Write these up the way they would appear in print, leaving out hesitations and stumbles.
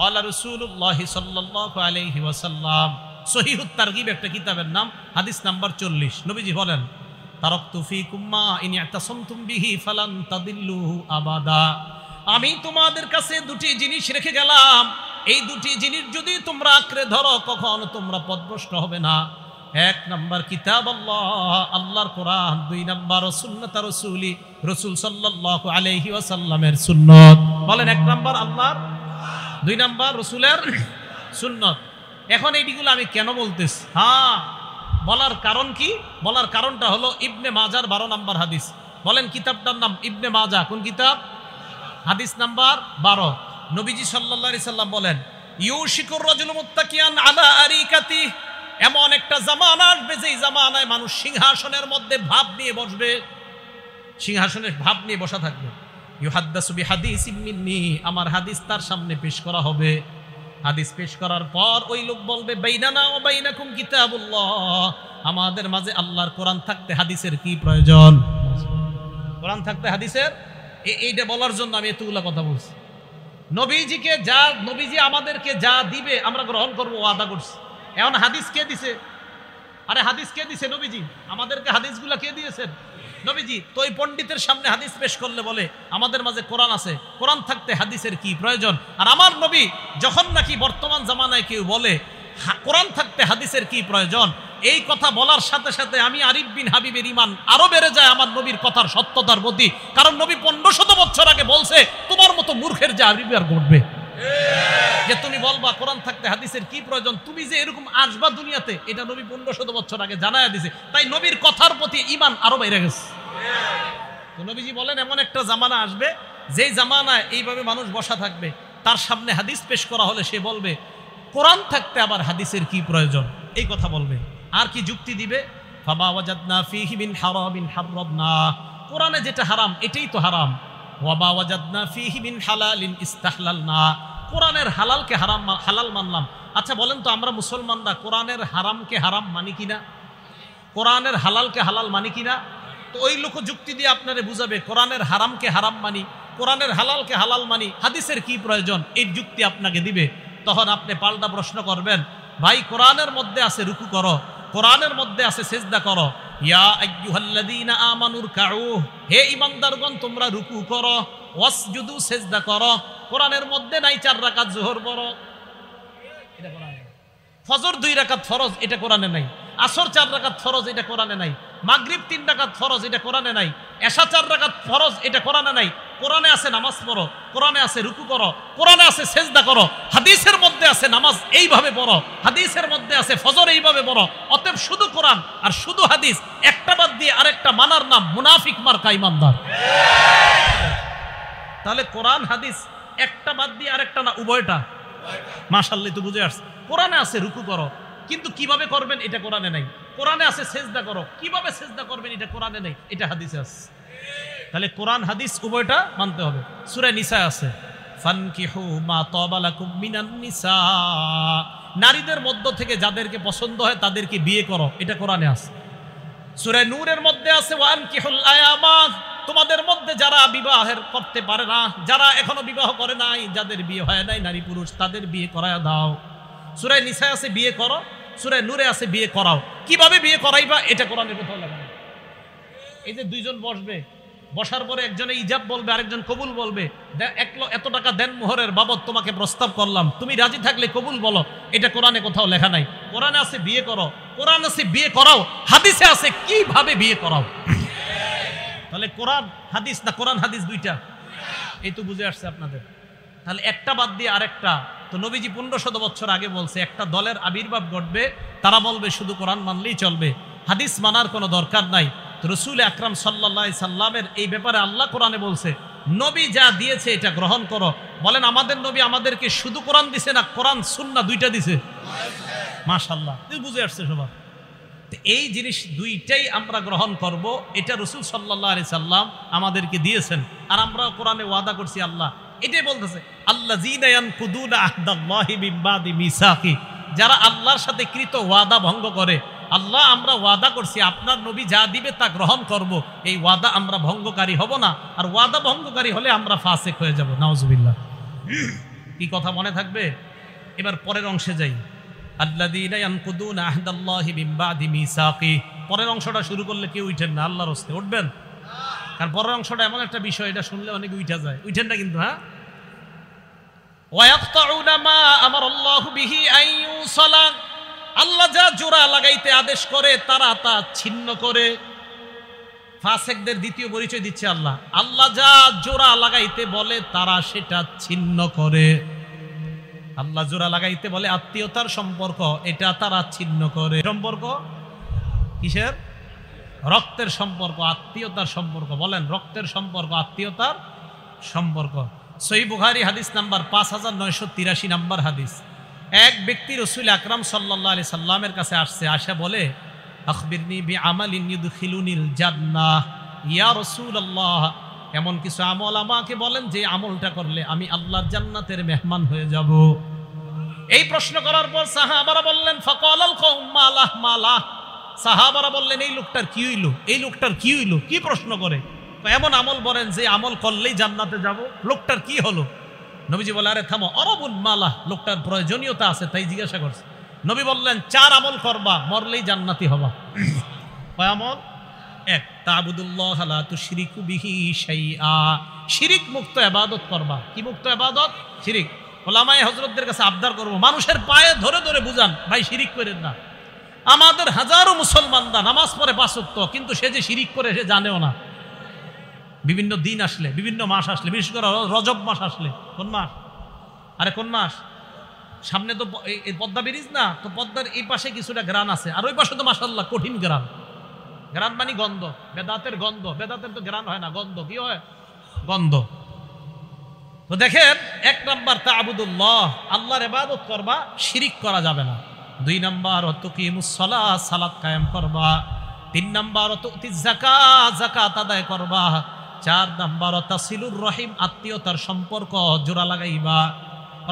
ক্বালা রাসূলুল্লাহ সাল্লাল্লাহু আলাইহি ওয়াসাল্লাম, সহিহুত তারগিব একটা কিতাবের নাম, হাদিস নাম্বার 40। নবীজি বলেন, তারাকতু ফীকুম মা ইন ইতাসামতুম বিহি ফালান তাদিল্লু আবাদা। আমি তোমাদের কাছে দুটি জিনিস রেখে গেলাম, এই দুটি জিনিস যদি তোমরা আঁকড়ে ধরো কখনো তোমরা পথভ্রষ্ট হবে না। এক নাম্বার কিতাব আল্লাহ, আল্লাহর কোরআন। দুই নাম্বার সুন্নাত রাসূলি, রাসূল সাল্লাল্লাহু আলাইহি ওয়াসাল্লামের সুন্নাত। বলেন, এক নাম্বার আল্লাহর, দুই নাম্বার রাসূলের সুন্নাত। এখন এইগুলো আমি কেন বলতেছি? বলার কারণ কি? বলার কারণটা হলো ইবনে মাজার 12 নাম্বার হাদিস। বলেন কিতাবটার নাম ইবনে মাজা। কোন কিতাব? হাদিস নাম্বার 12। নবীজি সাল্লাল্লাহু আলাইহি সাল্লাম বলেন, ইউশিকুর রাজুলু মুত্তাকিয়ান আলা আরিকাতি, এমন একটা জামানা আসবে যেই জামানায় মানুষ সিংহাসনের মধ্যে ভাব নিয়ে বসবে, সিংহাসনের ভাব নিয়ে বসা থাকবে। ইউহাদ্দাসু বিহাদিসিম মিন্নি, আমার হাদিস তার সামনে পেশ করা হবে। হাদিস পেশ করার পর ওই লোক বলবে, বাইনানা ওয়া বাইনাকুম কিতাবুল্লাহ, আমাদের মাঝে আল্লাহর কোরআন থাকতে হাদিসের কি প্রয়োজন? কোরআন থাকতে হাদিসের, এইটা বলার জন্য আমি এতগুলা কথা বলছি। নবীজিকে যা, নবীজি আমাদেরকে যা দিবে আমরা গ্রহণ করবো, ওয়াদা করছি। এখন হাদিস কে দিছে? আরে হাদিস কে দিছে? নবীজি। আমাদেরকে হাদিসগুলা কে দিয়েছেন? নবীজি। তো এই পণ্ডিতের সামনে হাদিস পেশ করলে বলে আমাদের মাঝে কোরআন আছে, কোরআন থাকতে হাদিসের কি প্রয়োজন? আর আমার নবী যখন নাকি বর্তমান জামানায় কেউ বলে কোরআন থাকতে হাদিসের কি প্রয়োজন, এই কথা বলার সাথে সাথে আমি আরিফ বিন হাবিবের ঈমান আরো বেড়ে যায় আমার নবীর কথার সত্যতার প্রতি। কারণ নবী 1500 বছর আগে বলছে, তোমার মতো মূর্খের যে আরিফ আর ঘটবে যে তুমি বলবা কোরআন থাকতে হাদিসের কি প্রয়োজন, তুমি যে এরকম আসবা দুনিয়াতে, এটা নবী 1500 বছর আগে জানায়া দিছে। তাই নবীর কথার প্রতি ঈমান আরো বেড়ে গেছে। তো নবীজি বলেন, এমন একটা জামানা আসবে যেই জামানায় এইভাবে মানুষ বসা থাকবে, তার সামনে হাদিস পেশ করা হলে সে বলবে কোরআন থাকতে আবার হাদিসের কি প্রয়োজন, এই কথা বলবে। আর কি যুক্তি দিবে? ফামা ওয়াজাদনা ফীহি মিন হারামিন হাররামনা, কোরআনে যেটা হারাম এটাই তো হারাম। ওয়া মা ওয়াজাদনা ফীহি মিন হালালিন ইস্তাহলালনা, কোরআনের হালালকে হারাম হালাল মানলাম। আচ্ছা বলেন তো, আমরা মুসলমানরা কোরআনের হারামকে হারাম মানি কিনা? কোরআনের হালালকে হালাল মানি কিনা? তো ওই লোক যুক্তি দিয়ে আপনারে বুঝাবে কোরআনের হারামকে হারাম মানি, কোরআনের হালালকে হালাল মানি, হাদিসের কি প্রয়োজন, এই যুক্তি আপনাকে দিবে। তখন আপনি পাল্টা প্রশ্ন করবেন, ভাই কোরআনের মধ্যে আছে রুকু করো, কোরআনের মধ্যে আছে সিজদা করো। ইয়া আইয়ুহাল্লাযীনা আমানুর কাউ, হে ঈমানদারগণ তোমরা রুকু করো, ওয়াসজুদু সিজদা করো। কোরআনের মধ্যে নাই 4 রাকাত যোহর পড়ো, এটা কোরআনে। ফজর 2 রাকাত ফরজ, এটা কোরআনে নাই। আসর 4 রাকাত ফরজ, এটা কোরআনে নাই। মাগরিব 3 রাকাত ফরজ, এটা কোরআনে নাই। এশা 4 রাকাত ফরজ, এটা কোরআনে নাই। কোরআনে আছে নামাজ পড়ো, কোরআনে আছে রুকু করো, কোরআনে আছে সিজদা করো। হাদিসের মধ্যে আছে নামাজ এইভাবে পড়ো, হাদিসের মধ্যে আছে ফজর এইভাবে পড়ো। অতএব শুধু কোরআন আর শুধু হাদিস, একটা বাদ দিয়ে আরেকটা মানার নাম মুনাফিক মার্কা ঈমানদার। তাহলে কোরআন হাদিস একটা বাদ দিয়ে আরেকটা না, উভয়টা। মাশাআল্লাহ, তো বুঝে আসছে। কোরআনে আছে রুকু করো, কিন্তু কিভাবে করবেন এটা কোরআনে নাই। কোরআনে আছে সিজদা করো, কিভাবে সিজদা করবেন এটা কোরআনে নাই, এটা হাদিসে আছে। তাহলে কোরআন হাদিস উভয়টা মানতে হবে। সূরা নিসা আছে, ফানকিহু মা তাবা লাকুম মিনান নিসা, নারীদের মধ্য থেকে যাদেরকে পছন্দ হয় তাদেরকে বিয়ে করো, এটা কোরআনে আছে। সূরা নূরের মধ্যে আছে, ওয়ানকিহুল আয়ামা, তোমাদের মধ্যে যারা বিবাহের করতে পারে না, যারা এখনো বিবাহ করে নাই, যাদের বিয়ে হয় নাই, নারী পুরুষ, তাদের বিয়ে করায়া দাও। সূরা নিসা আছে বিয়ে করো, সূরা নূরে আছে বিয়ে করাও। কিভাবে বিয়ে করাইবা এটা কোরআনের কোথাও লেখা নেই। এই যে দুইজন বসবে, বসার পরে একজনে ইজাব বলবে, আরেকজন কবুল বলবে, এত টাকা দেন মোহরের বাবদ তোমাকে প্রস্তাব করলাম, তুমি রাজি থাকলে কবুল বলো, এটা কোরআনে কোথাও লেখা নাই। কোরআনে আছে বিয়ে করো, কোরআন আছে বিয়ে করাও, হাদিসে আছে কিভাবে বিয়ে করাও। তাহলে কোরআন হাদিস না কোরআন হাদিস দুইটা, এই তো বুঝে আসছে আপনাদের। তাহলে একটা বাদ দিয়ে আরেকটা। তো নবীজি 1500 বছর আগে বলছে একটা দলের আবির্ভাব ঘটবে, তারা বলবে শুধু কোরআন মানলেই চলবে, হাদিস মানার কোনো দরকার নাই। তো রাসূল আকরাম সাল্লাল্লাহু আলাইহি সাল্লামের এই ব্যাপারে আল্লাহ কোরআনে বলছে, নবী যা দিয়েছে এটা গ্রহণ করো। বলেন আমাদের নবী আমাদেরকে শুধু কোরআন দিছে না কোরআন সুন্নাহ দুইটা দিছে? মাশাআল্লাহ, বুঝে আসছে সবার। এই জিনিস দুইটাই আমরা গ্রহণ করব, এটা রাসূল সাল্লাল্লাহু আলাইহি সাল্লাম আমাদেরকে দিয়েছেন। আর আমরা কোরআনে ওয়াদা করছি, আল্লাহ এটাই বলতেছে, আল্লাযীনা ইয়ানকুদুনা আহদাল্লাহি মিন বাদি মিসাকি, যারা আল্লাহর সাথে কৃত ওয়াদা ভঙ্গ করে। আল্লাহ আমরা ওয়াদা করছি আপনার নবী যা দিবে তা গ্রহণ করব, এই ওয়াদা আমরা ভঙ্গকারী হব না। আর ওয়াদা ভঙ্গকারী হলে আমরা ফাসিক হয়ে যাব, নাউজুবিল্লাহ। কি কথা মনে থাকবে? এবার পরের অংশে যাই। আল্লাযীনা ইয়ানকুদুনা আহদাল্লাহি মিন বাদি মিসাকি। পরের অংশটা শুরু করলে কেউ উঠেন না, আল্লাহর রাস্তায় উঠবেন? কারণ পরের অংশটা এমন একটা বিষয়, এটা শুনলে অনেকে উঠা যায়। উঠেন না কিন্তু, হ্যাঁ। ওয়ায়াকতাউনা মা আমারাল্লাহু বিহি আন ইউসালা। আল্লাহ যা জোড়া লাগাইতে আদেশ করে তারা তা ছিন্ন করে। ফাসিকদের দ্বিতীয় পরিচয় দিচ্ছে আল্লাহ। আল্লাহ যা জোড়া লাগাইতে বলে তারা সেটা ছিন্ন করে। আল্লাহ জোড়া লাগাইতে বলে আত্মীয়তার সম্পর্ক, এটা তারা ছিন্ন করে। সম্পর্ক কিসের? রক্তের সম্পর্ক, আত্মীয়তার সম্পর্ক। বলেন, রক্তের সম্পর্ক, আত্মীয়তার সম্পর্ক। সহিহ বুখারী হাদিস নাম্বার 5983 নাম্বার হাদিস। এক ব্যক্তি রাসূল আকরাম সাল্লাল্লাহু আলাইহি সাল্লামের কাছে আসছে, আসা বলে আখবিরনি বিআমালিন ইউদখিলুনিল জান্নাহ। ইয়া রাসূলুল্লাহ, এমন কিছু আমল আমাকে বলেন যে আমলটা করলে আমি আল্লাহর জান্নাতের মেহমান হয়ে যাব। এই প্রশ্ন করার পর সাহাবারা বললেন ফাকালাল কওম মালাহ মালাহ। সাহাবারা বললেন এই লোকটার কি হইল, এই লোকটার কি হইল, কি প্রশ্ন করে? এমন আমল বলেন যে আমল করলেই জান্নাতে যাব, লোকটার কি হলো? নবীজি বলে আরে থামো, অরবুল মালাহ, লোকটার প্রয়োজনীয়তা আছে তাই জিজ্ঞাসা করছে। নবী বললেন 4 আমল করবা, মরলেই জান্নাতি হবা। কয় আমল? 1, তা'বুদুল্লাহ লা তুশরিকু বিহি শাইআ। শিরিক মুক্ত ইবাদত করবা। কি মুক্ত ইবাদত? শিরিক। উলামায়ে হযরতদের কাছে আবদার করব, মানুষের পায়ে ধরে ধরে বুঝান ভাই শিরিক করেন না। আমাদের হাজারো মুসলমানরা নামাজ পড়ে 5 ওয়াক্ত, কিন্তু সে যে শিরিক করে সে জানেও না। বিভিন্ন দিন আসলে, বিভিন্ন মাস আসলে, বিশেষ করে রজব মাস আসলে, কোন মাস? আরে কোন মাস? সামনে তো এই পদ্মা ব্রিজ না, তো পদ্মার এই পাশে কিছুটা গ্রান আছে, আর ওই পাশে তো মাশাআল্লাহ কঠিন গ্রান। গ্রান মানে গন্ধ, বেদাতের গন্ধ। বেদাতের তো গ্রান হয় না, গন্ধ। কি হয়? গন্ধ। তো দেখেন, 1 নাম্বার তা'বুদুল্লাহ, আল্লাহর ইবাদত করবা, শিরিক করা যাবে না। 2 নাম্বার তুকিমুস সালাহ, সালাত কায়েম করবা। 3 নাম্বার তুতিজ যাকাত, যাকাত আদায় করবা। 4 নাম্বার তাসিলুর রহিম, আত্মীয়তার সম্পর্ক জোড়া লাগাইবা।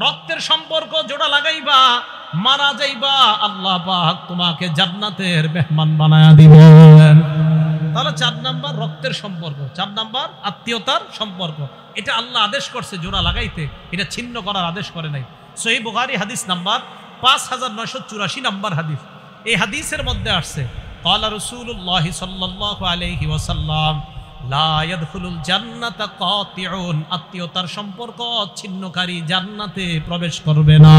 রক্তের সম্পর্ক জোড়া লাগাইবা, মারা যাইবা আল্লাহ পাক তোমাকে জান্নাতের মেহমান বানায়া দিবেন। তাহলে 4 নাম্বার রক্তের সম্পর্ক, 4 নাম্বার আত্মীয়তার সম্পর্ক। এটা আল্লাহ আদেশ করছে জোড়া লাগাইতে, এটা ছিন্ন করার আদেশ করে নাই। সহিহ বুখারী হাদিস নাম্বার 5984 নাম্বার হাদিস। এই হাদিসের মধ্যে আসছে ক্বালা রাসূলুল্লাহ সাল্লাল্লাহু আলাইহি ওয়াসাল্লাম লা ইয়াদখুলুল জান্নাতা কাতিউন। আত্মীয়তার সম্পর্ক ছিন্নকারী জান্নাতে প্রবেশ করবে না।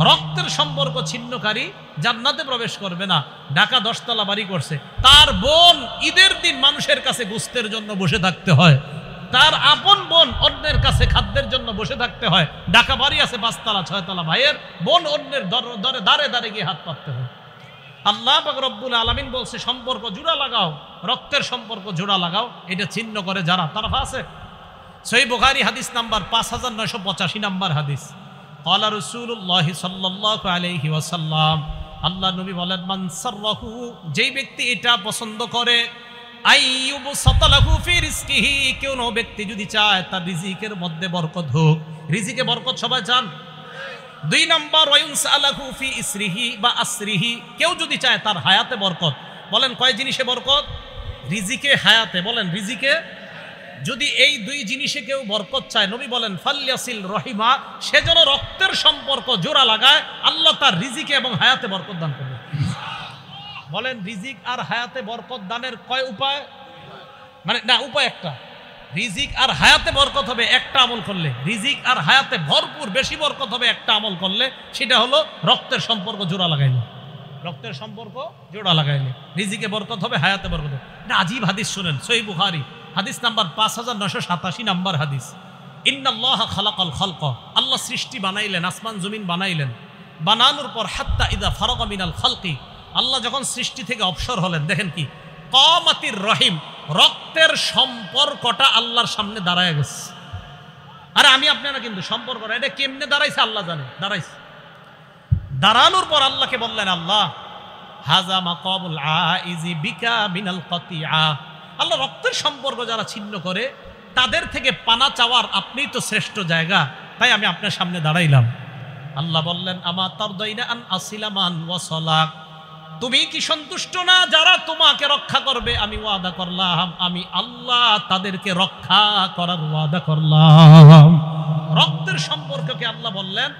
রক্তের সম্পর্ক ছিন্নকারী জান্নাতে প্রবেশ করবে না। ঢাকা 10 তলা বাড়ি করছে, তার বোন ঈদের দিন মানুষের কাছে গোশতের জন্য বসে থাকতে হয়, তার আপন বোন অন্যের কাছে খাদ্যের জন্য বসে থাকতে হয়। ঢাকা বাড়ি আছে 5 তলা 6 তলা, ভাইয়ের বোন অন্যের দাঁড়ে দাঁড়ে গিয়ে হাত পাততে হয়। আল্লাহ পাক রব্বুল আলামিন বলছে সম্পর্ক জোড়া লাগাও, রক্তের সম্পর্ক জোড়া লাগাও। এটা ছিন্ন করে যারা, তারা ফাসিক। সহিহ বুখারী হাদিস নাম্বার 5985 নাম্বার হাদিস। ক্বালা রাসূলুল্লাহ সাল্লাল্লাহু আলাইহি ওয়াসাল্লাম, আল্লাহ নবী বলেন মান সাররাহু, যেই ব্যক্তি এটা পছন্দ করে, আইয়ুবসাতালাহু ফি রিজকিহি, কোন ব্যক্তি যদি চায় তার রিজিকের মধ্যে বরকত হোক। রিজিকে বরকত সবাই চান। 2 নাম্বার ওয়ায়ুনসালাহু ফি ইসরিহি বা আসরিহি, কেউ যদি চায় তার হায়াতে বরকত। বলেন কয় জিনিসে বরকত? রিজিকে, হায়াতে। বলেন রিজিকে। যদি এই 2 জিনিসে কেউ বরকত চায়, নবী বলেন ফালইয়াসিল রহিমা, সে যেন রক্তের সম্পর্ক জোড়া লাগায়, আল্লাহ তার রিজিকে এবং হায়াতে বরকত দান করবে। বলেন রিজিক আর হায়াতে বরকত দানের কয় উপায়? মানে না, উপায় একটা। রিজিক আর হায়াতে বরকত হবে একটা আমল করলে, রিজিক আর হায়াতে ভরপুর বেশি বরকত হবে একটা আমল করলে, সেটা হলো রক্তের সম্পর্ক জোড়া লাগাইলে। রক্তের সম্পর্ক জোড়া লাগাইলে রিজিকে বরকত হবে, হায়াতে বরকত হবে। এটা আজীব হাদিস শুনেন, সহিহ বুখারী হাদিস নাম্বার 5987 নাম্বার হাদিস। ইন্নাল্লাহা খালাকাল খালকা, আল্লাহ সৃষ্টি বানাইলেন, আসমান জমিন বানাইলেন। বানানোর পর হাত্তা ইদা ফারাগা মিনাল খালকি, আল্লাহ যখন সৃষ্টি থেকে অবসর হলেন, দেখেন কি কামাতির রহিম, রক্তের সম্পর্কটা আল্লাহর সামনে দাঁড়ায় গেছে। আরে আমি আপনারা কিন্তু সম্পর্ক, এটা কেমনে দাঁড়াইছে আল্লাহ জানে। দাঁড়াইছে, দাঁড়ানোর পর আল্লাহকে বললেন আল্লাহ হাজা মাকামুল আইজি বিকা মিনাল কাতিআ, আল্লাহ রক্তের সম্পর্ক যারা ছিন্ন করে তাদের থেকে পানা চাওয়ার আপনি তো শ্রেষ্ঠ জায়গা, তাই আমি আপনার সামনে দাঁড়াইলাম। আল্লাহ বললেন আমা তারদাইনা আন আসিলামান ওয়াসালাক, তুমি কি সন্তুষ্ট না যারা তোমাকে রক্ষা করবে? আমি ওয়াদা করলাম, আমি আল্লাহ তাদেরকে রক্ষা করার ওয়াদা করলাম। রক্তের সম্পর্ককে আল্লাহ বললেন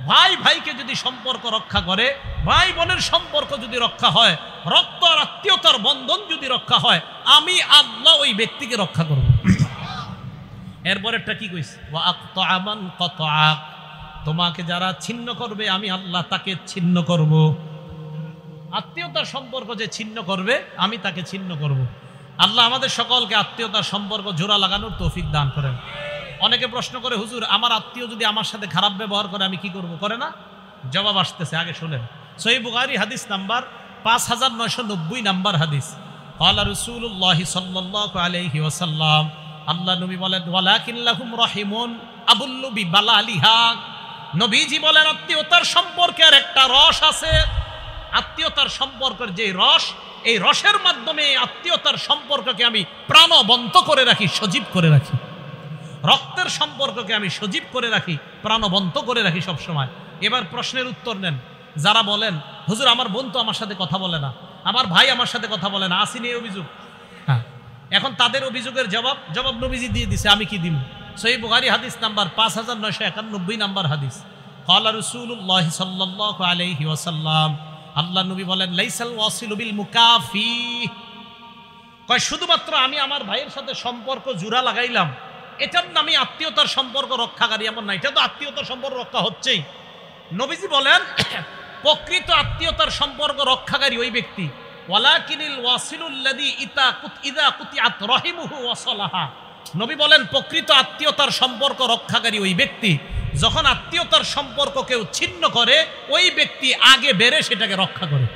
ভাই ভাইকে যদি সম্পর্ক রক্ষা করে, ভাই বোনের সম্পর্ক যদি রক্ষা হয়, রক্ত আর আত্মীয়তার বন্ধন যদি রক্ষা হয়, আমি আল্লাহ ওই ব্যক্তিকে রক্ষা করব। এরপরেরটা কি কইছে? ওয়া আক্তাআ মান কাতাআক, তোমাকে যারা ছিন্ন করবে আমি আল্লাহ তাকে ছিন্ন করব। আত্মীয়তার সম্পর্ক যে ছিন্ন করবে আমি তাকে ছিন্ন করব। আল্লাহ আমাদের সকলকে আত্মীয়তার সম্পর্ক জোড়া লাগানোর তৌফিক দান করেন। অনেকে প্রশ্ন করে, হুজুর আমার আত্মীয় যদি আমার সাথে খারাপ ব্যবহার করে আমি কি করব? করে না? জবাব আসতেছে, আগে শুনেন। সহিহ বুখারী হাদিস নাম্বার 5990 নাম্বার হাদিস। ক্বালা রাসূলুল্লাহ সাল্লাল্লাহু আলাইহি ওয়াসাল্লাম, আল্লাহ নবী বলেন ওয়ালাকিন লাহুম রাহিমুন আবুল্লু বিবালালিহা, নবীজি বলেন আত্মীয়তার সম্পর্কের একটা রস আছে। আত্মীয়তার সম্পর্কের যে রস, এই রসের মাধ্যমে আত্মীয়তার সম্পর্ককে আমি প্রাণবন্ত করে রাখি, সজীব করে রাখি। রক্তের সম্পর্ককে আমি সজীব করে রাখি, প্রাণবন্ত করে রাখি সব সময়। এবার প্রশ্নের উত্তর নেন। যারা বলেন হুজুর আমার বোন তো আমার সাথে কথা বলে না, আমার ভাই আমার সাথে কথা বলে না, আসেনি এই অভিযোগ? হ্যাঁ, এখন তাদের অভিযোগের জবাব নবীজি দিয়ে দিছে, আমি কি দিব? সহিহ বুখারী হাদিস নাম্বার 5991 নাম্বার হাদিস। ক্বালা রাসূলুল্লাহ সাল্লাল্লাহু আলাইহি ওয়াসাল্লাম, আল্লাহ নবী বলেন লাইসাল ওয়াসিলু বিল মুকাফি, কয় শুধুমাত্র আমি আমার ভাইয়ের সাথে সম্পর্ক জোড়া লাগাইলাম এটার নামে আত্মীয়তার সম্পর্ক রক্ষাকারী এমন না। এটা তো আত্মীয়তার সম্পর্ক রক্ষা হচ্ছেই। নবীজি বলেন প্রকৃত আত্মীয়তার সম্পর্ক রক্ষাকারী ওই ব্যক্তি, ওয়ালাকিনিল ওয়াসিলুল্লাযী ইযা কুতিআত রাহিমুহু ওয়াসালাহা। নবী বলেন প্রকৃত আত্মীয়তার সম্পর্ক রক্ষাকারী ওই ব্যক্তি, যখন আত্মীয়তার সম্পর্ক কেউ ছিন্ন করে ওই ব্যক্তি আগে বেড়ে সেটাকে রক্ষা করে।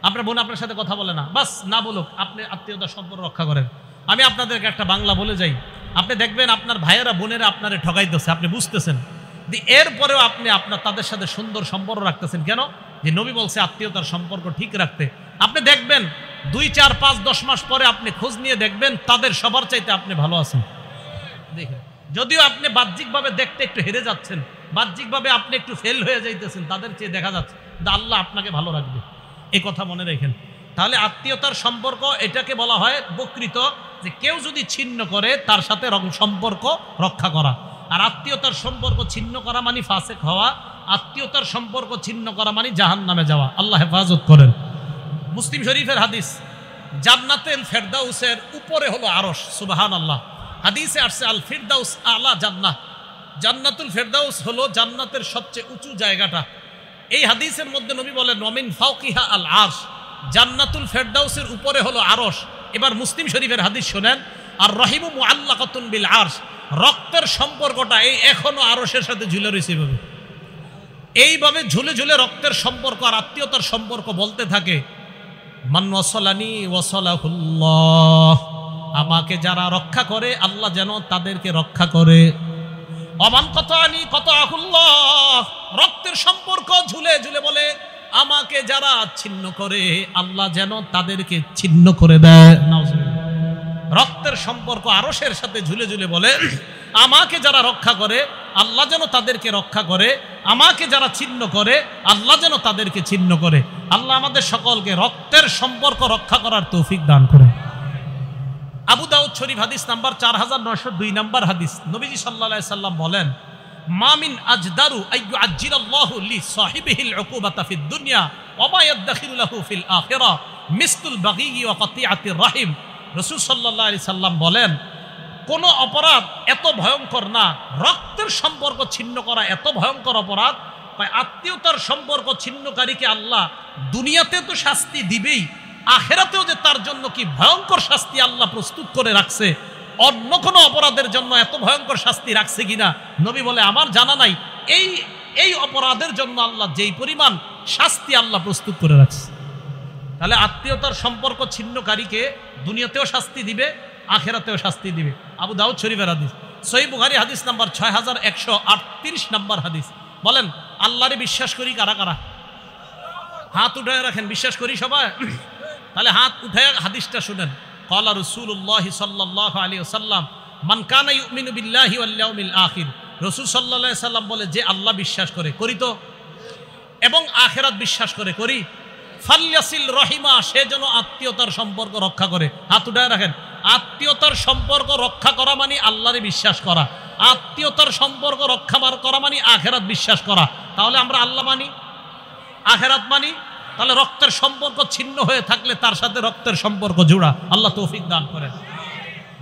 আপনার বোন আপনার সাথে কথা বলে না, বাস না বলুক, আপনি আত্মীয়তার সম্পর্ক রক্ষা করেন। আমি আপনাদেরকে একটা বাংলা বলে যাই, আপনি দেখবেন আপনার ভাইয়েরা বোনেরা আপনারে ঠকাইতেছে, আপনি বুঝতেছেন, এরপরেও আপনি তাদের সাথে সুন্দর সম্পর্ক রাখতেছেন কেন? যে নবী বলছে আত্মীয়তার সম্পর্ক ঠিক রাখতে। আপনি দেখবেন 2, 4, 5, 10 মাস পরে আপনি খোঁজ নিয়ে দেখবেন তাদের সবার চাইতে আপনি ভালো আছেন। দেখেন, যদিও আপনি বাহ্যিকভাবে দেখতে একটু হেরে যাচ্ছেন, বাহ্যিকভাবে আপনি একটু ফেল হয়ে যাইতেছেন, তাদের চেয়ে দেখা যাচ্ছে আল্লাহ আপনাকে ভালো রাখবে, এই কথা মনে রাখেন। তাহলে আত্মীয়তার সম্পর্ক এটাকে বলা হয় প্রকৃত, যে কেউ যদি ছিন্ন করে তার সাথে সম্পর্ক রক্ষা করা। আর আত্মীয়তার সম্পর্ক ছিন্ন করা মানে ফাসেক হওয়া, আত্মীয়তার সম্পর্ক ছিন্ন করা মানে জাহান্নামে যাওয়া। আল্লাহ হেফাজত করেন। মুসলিম শরীফের হাদিস, জান্নাতুল ফেরদাউসের উপরে হলো আরশ। সুবহানাল্লাহ। হাদিসে আসছে আল ফিরদাউস আলা জান্নাহ, জান্নাতুল ফেরদাউস হলো জান্নাতের সবচেয়ে উঁচু জায়গাটা। এই হাদিসের মধ্যে নবী বলেন ওয়ামিন ফাওকিহা আল আরশ, জান্নাতুল ফেরদাউসের উপরে হলো আরশ। এবার মুসলিম শরীফের হাদিস শোনেন, আর রহিমু মুআল্লাকাতুন বিল আরশ, রক্তের সম্পর্কটা এই এখনো আরশের সাথে ঝুলে রয়েছে। এইভাবে ঝুলে ঝুলে রক্তের সম্পর্ক আর আত্মীয়তার সম্পর্ক বলতে থাকে, মান ওয়াসালানি ওয়াসালাহুল্লাহ, আমাকে যারা রক্ষা করে আল্লাহ যেন তাদেরকে রক্ষা করে। অমান কাতানি কাতাহুল্লাহ, রক্তের সম্পর্ক ঝুলে ঝুলে বলে আমাকে যারা ছিন্ন করে আল্লাহ যেন তাদেরকে ছিন্ন করে দেয়। রক্তের সম্পর্ক আরশের সাথে ঝুলে ঝুলে বলে আমাকে যারা রক্ষা করে আল্লাহ যেন তাদেরকে রক্ষা করে, আমাকে যারা ছিন্ন করে আল্লাহ যেন তাদেরকে ছিন্ন করে। আল্লাহ আমাদের সকলকে রক্তের সম্পর্ক রক্ষা করার তৌফিক দান করে। আবু দাউদ শরীফ হাদিস নাম্বার 4902 নাম্বার হাদিস। নবীজি সাল্লাল্লাহু আলাইহি সাল্লাম বলেন, মা মিন আজদারু আইয়ু আজ্জিলাল্লাহু লি সাহিবিহিল উকুবাতা ফিদ দুনিয়া ওয়া মা ইয়াদখিলু লাহু ফিল আখিরাহ মিসলুল বাগী ওয়া কাতিআতির রাহিম। রাসূল সাল্লাল্লাহু আলাইহি সাল্লাম বলেন, কোন অপরাধ এত ভয়ঙ্কর না, রক্তের সম্পর্ক ছিন্ন করা এত ভয়ঙ্কর অপরাধ, আত্মীয়তার সম্পর্ক ছিন্নকারীকে আল্লাহ দুনিয়াতে তো শাস্তি দিবেই, আখিরাতেও যে তার জন্য কি ভয়ঙ্কর শাস্তি আল্লাহ প্রস্তুত করে রাখছে, অন্য কোনো অপরাধের জন্য এত ভয়ঙ্কর শাস্তি রাখছে কিনা নবী বলে আমার জানা নাই। এই অপরাধের জন্য আল্লাহ যেই পরিমাণ শাস্তি আল্লাহ প্রস্তুত করে রাখছে। তাহলে আত্মীয়তার সম্পর্ক ছিন্নকারীকে দুনিয়াতেও শাস্তি দিবে, আখিরাতেও শাস্তি দিবে। আবু দাউদ শরীফের হাদিস। সহিহ বুখারী হাদিস নাম্বার 6138 নাম্বার হাদিস। বলেন আল্লাহরে বিশ্বাস করি কারা কারা? হাত উঠায় রাখেন, বিশ্বাস করি সবাই। তাহলে হাত উঠায় হাদিসটা শুনেন। ক্বালা রাসূলুল্লাহ সাল্লাল্লাহু আলাইহি ওয়াসাল্লাম, মান কানা ইউমিনু বিল্লাহি ওয়াল ইয়াউমিল আখির, রাসূল সাল্লাল্লাহু আলাইহি সাল্লাম বলে যে আল্লাহ বিশ্বাস করে, করি তো, এবং আখিরাত বিশ্বাস করে, করি, ফালইয়াসিল রহিমা, সে যেন আত্মীয়তার সম্পর্ক রক্ষা করে। হাত উঠায় রাখেন। আত্মীয়তার সম্পর্ক রক্ষা করা মানে আল্লাহরে বিশ্বাস করা। আত্মীয়তার সম্পর্ক রক্ষা করা মানে আখেরাত বিশ্বাস করা। তাহলে আমরা আল্লাহ মানি, আখেরাত মানি, তাহলে রক্তের সম্পর্ক ছিন্ন হয়ে থাকলে তার সাথে রক্তের সম্পর্ক জোড়া। আল্লাহ তৌফিক দান করেন।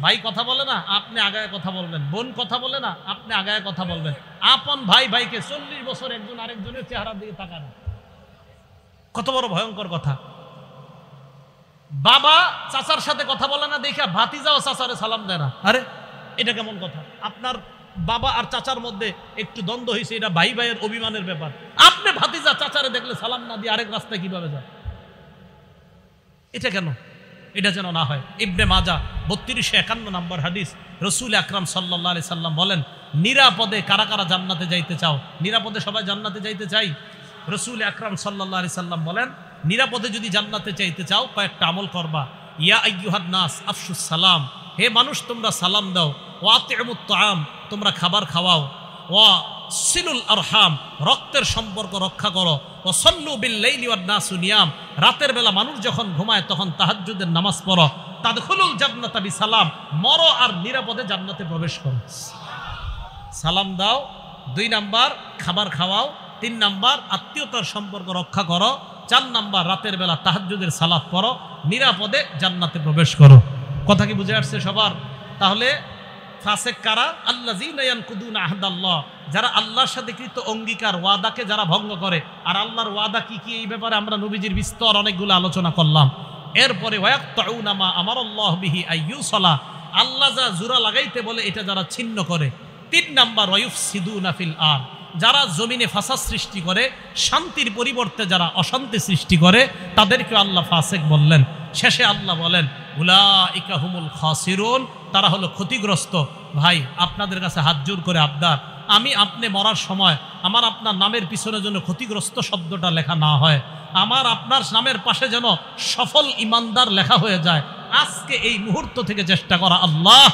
ভাই কথা বলে না, আপনি আগায় কথা বলবেন। বোন কথা বলে না, আপনি আগায় কথা বলবেন। আপন ভাই ভাইকে 40 বছর একজন আরেকজনের চেহারার দিকে তাকায় না, কত বড় ভয়ঙ্কর কথা। বাবা চাচার সাথে কথা বলে না দেখা ভাতিজাও চাচারে সালাম দেয় না। আরে এটা কেমন কথা? আপনার বাবা আর চাচার মধ্যে একটু দ্বন্দ্ব হয়েছে, এটা ভাই ভাইয়ের অভিমানের ব্যাপার। আপনি ভাতিজা চাচারে দেখলে সালাম না দিয়ে আরেক রাস্তায় কিভাবে যান? এটা কেন? এটা যেন না হয়। ইবনে মাজাহ 3251 নম্বর হাদিস, রাসূল আকরাম সাল্লাল্লাহু আলাইহি সাল্লাম বলেন, নিরাপদে কারা কারা জান্নাতে যাইতে চাও? নিরাপদে সবাই জান্নাতে যাইতে চাই? রাসূল আকরাম সাল্লাল্লাহু আলাইহি সাল্লাম বলেন, নিরাপদে যদি জান্নাতে চাইতে চাও কয়েকটা আমল করবা। ইয়া আইয়ুহান নাস আফশুস সালাম, হে মানুষ তোমরা সালাম দাও। ওয়া আতিমুত তাআম, তোমরা খাবার খাওয়াও। ওয়া সিলুল আরহাম, রক্তের সম্পর্ক রক্ষা করো। ওয়া সাল্লু বিল লাইলি ওয়ান নাসু নিয়াম, রাতের বেলা মানুষ যখন ঘুমায় তখন তাহাজ্জুদের নামাজ পড়ো। তাদখুলুল জান্নাতা বিসালাম, মরো আর নিরাপদে জান্নাতে প্রবেশ করো। সালাম দাও, 2 নাম্বার খাবার খাওয়াও, 3 নাম্বার আত্মীয়তার সম্পর্ক রক্ষা করো, 4 নাম্বার রাতের বেলা তাহাজ্জুদের সালাত পড়ো, নিরাপদে জান্নাতে প্রবেশ করো। কথা কি বুঝে আসছে সবার? তাহলে ফাসেক কারা? আল্লাযীনা ইয়ানকুদুনা আহদাল্লাহ, যারা আল্লাহর সাথে কৃত অঙ্গীকার ওয়াদাকে যারা ভঙ্গ করে। আর আল্লাহর ওয়াদা কি কি এই ব্যাপারে আমরা নবীজির বিস্তর অনেকগুলো আলোচনা করলাম। এরপরে ওয়ায়াকতাউনা মা আমারাল্লাহু বিহি আইয়ুসালা, আল্লাহ যা জোড়া লাগাইতে বলে এটা যারা ছিন্ন করে। 3 নাম্বার ওয়ায়ুফসিদুনা ফিল আরদ, যারা জমিনে ফাসাদ সৃষ্টি করে, শান্তির পরিবর্তে যারা অশান্তি সৃষ্টি করে, তাদেরকে আল্লাহ ফাসেক বললেন। শেষে আল্লাহ বলেন উলাইকা হুমুল খাসিরুন, তারা হলো ক্ষতিগ্রস্ত। ভাই আপনাদের কাছে হাত জোর করে আবদার, আমি আপনি মরার সময় আমার আপনার নামের পিছনে যেন ক্ষতিগ্রস্ত শব্দটা লেখা না হয়, আমার আপনার নামের পাশে যেন সফল ইমানদার লেখা হয়ে যায়। আজকে এই মুহূর্ত থেকে চেষ্টা করা, আল্লাহ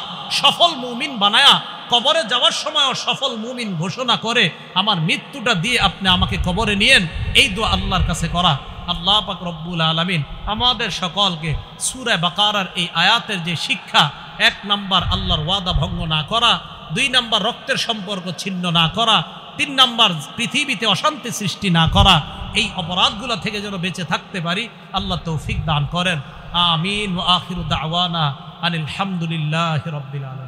সফল মুমিন বানায়া কবরে যাওয়ার সময়ও সফল মুমিন ঘোষণা করে আমার মৃত্যুটা দিয়ে আপনি আমাকে কবরে নিয়েন, এই দোয়া আল্লাহর কাছে করা। আল্লাহ পাক রব্বুল আলামিন আমাদের সকলকে সূরা বাকারার এই আয়াতের যে শিক্ষা, 1 নাম্বার আল্লাহর ওয়াদা ভঙ্গ না করা, 2 নাম্বার রক্তের সম্পর্ক ছিন্ন না করা, 3 নাম্বার পৃথিবীতে অশান্তি সৃষ্টি না করা, এই অপরাধগুলো থেকে যেন বেঁচে থাকতে পারি, আল্লাহ তৌফিক দান করেন। আমিন। ওয়া আখিরু দাওয়ানা আনিল হামদুলিল্লাহি রাব্বিল আলামিন।